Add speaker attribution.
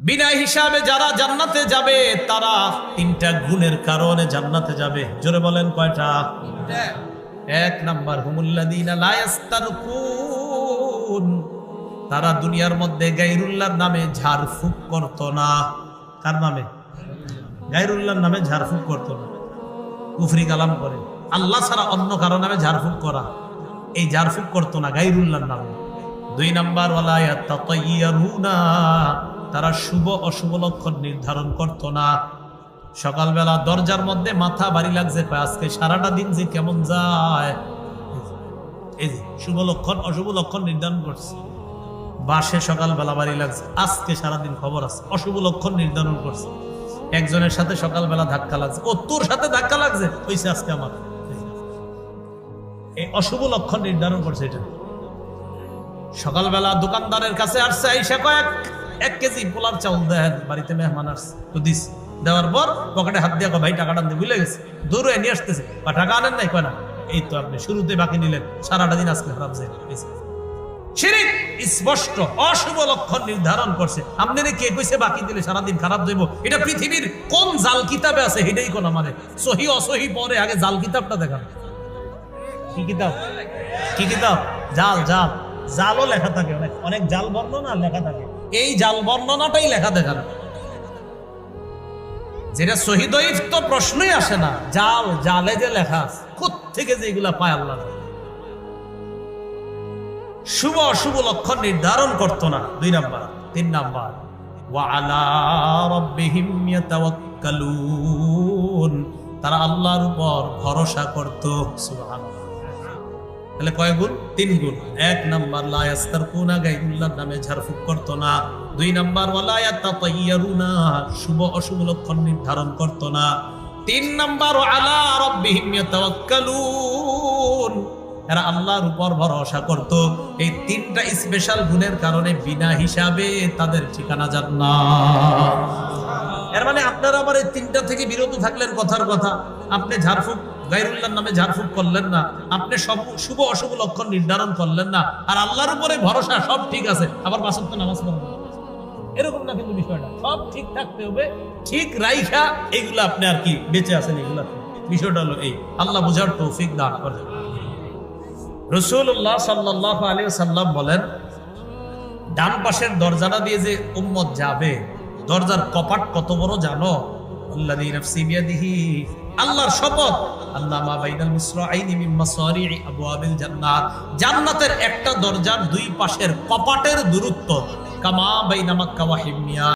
Speaker 1: বিনা হিসাবে যারা জান্নাতে যাবে তারা তিনটা গুণের কারণে জান্নাতে যাবে। জোরে বলেন কয়টা? এক নাম্বার, হুমুল্লাযীনা লা ইস্তারকুন, তারা দুনিয়ার মধ্যে গায়রুল্লাহর নামে ঝাড়ফুঁক করত না। কার নামে? গায়রুল্লাহর নামে ঝাড়ফুঁক করত না, কুফরি কালাম করে। আল্লাহ ছাড়া অন্য কারো নামে ঝাড়ফুঁক করা, এই ঝাড়ফুঁক করত না গায়রুল্লাহর নামে। দুই নাম্বার, ওয়ালা ইয়াতাতায়্যারুনা, তারা শুভ অশুভ লক্ষণ নির্ধারণ করত না। সকালবেলা দরজার মধ্যে মাথা ভারী লাগছে, আজকে সারাটা দিন যে কেমন যায়, এই যে শুভ লক্ষণ অশুভ লক্ষণ নির্ধারণ করছে। বাসে সকালবেলা ভারী লাগছে, আজকে সারাদিন খবর আছে, অশুভ লক্ষণ নির্ধারণ করছে। একজনের সাথে সকালবেলা ধাক্কা লাগছে, ও তোর সাথে ধাক্কা লাগছে, হইছে আজকে আমার, এই অশুভ লক্ষণ নির্ধারণ করছে। এটা সকালবেলা দোকানদারের কাছে আসছে, আইসা কয়েক 1 কেজি পোলার চাউল দেন, বাড়িতে মেহমান আসছে, তো দিস, দেওয়ার পর পকেটে হাত দিয়ে ভাই টাকাটা আনতে ভুলে গেছে, দূরে নিয়ে আসতেছে, বা টাকা আনেন নাই, কয় না, এই তো আপনি শুরুতে বাকি নিলেন, সারাটা দিন আজকে খারাপ যায়। শিরক স্পষ্ট অশুভ লক্ষণ নির্ধারণ করছে। আপনারে কে কইছে বাকি দিলে সারাদিন খারাপ যাইব? এটা পৃথিবীর কোন জাল কিতাবে আছে সেটাই কোন আমারে সহি অসহি পরে আগে জাল কিতাবটা দেখান। কি কিতাব? কি কিতাব? জাল। জাল জালও লেখা থাকে, অনেক জাল বর্ণনা লেখা থাকে, এই জাল বর্ণনাটাই লেখা দেখান। যেটা সহি দঈফ তো প্রশ্নই আসে না, জাল জালে যে লেখা আছে, কোত্থেকে যে এগুলা পায় আল্লাহ। শুভ অশুভ লক্ষণ নির্ধারণ করত না, 2 নাম্বার। 3 নাম্বার, ওয়া আলা রাব্বিহিম ইয়াতাওয়াক্কালুন, তারা আল্লাহর উপর ভরসা করত। সুবহানাল্লাহ। তাহলে কয় গুণ? 3 গুণ। 1 নাম্বার, লা ইস্তারকুনা, গায়রুল্লাহর নামে ঝাড়ফুঁক করত না। 2 নাম্বার, ওয়ালা ইয়াতাতায়্যারুনা, শুভ অশুভ লক্ষণ নির্ধারণ করত না। 3 নাম্বার, ওয়া আলা রাব্বিহিম ইয়াতাওয়াক্কালুন, এরা আল্লাহর উপর ভরসা করত। এই 3টা স্পেশাল গুণের কারণে বিনা হিসাবে তাদের ঠিকানা জান্নাত। এর মানে আপনারা আবার এই 3টা থেকে বিরত থাকলেন, কথার কথা। আপনি ঝাড়ফুঁক গায়রুল্লাহর নামে ঝাড়ফুঁক করলেন না, আপনি সব শুভ অশুভ লক্ষণ নির্ধারণ করলেন না, আর আল্লাহর উপরে ভরসা, সব ঠিক আছে, আবার 5 ওয়াক্ত নামাজ পড়বেন, এরকম না কিন্তু বিষয়টা। সব ঠিক থাকতে হবে, ঠিক রাইখা এগুলো আপনি আর কি বেঁচে আছেন, এগুলা বিষয়টা হলো এই। আল্লাহ বুঝার তৌফিক দান করেন। রাসূলুল্লাহ সাল্লাল্লাহু আলাইহি ওয়াসাল্লাম বলেন, ডান পাশের দরজাটা দিয়ে যে উম্মত যাবে, দরজার কপাট কত বড় জানো? আল্লাযী নাফসি বিয়াদিহি, আল্লাহর শপথ, আল্লাহ মা বাইনাল মিসরাইনি মিন মাসারি'i আবওয়াবিল জান্নাত, জান্নাতের একটা দরজার 2 পাশের কপাটের দূরত্ব কামা বাইনা মক্কা ওয়া হিমিয়া।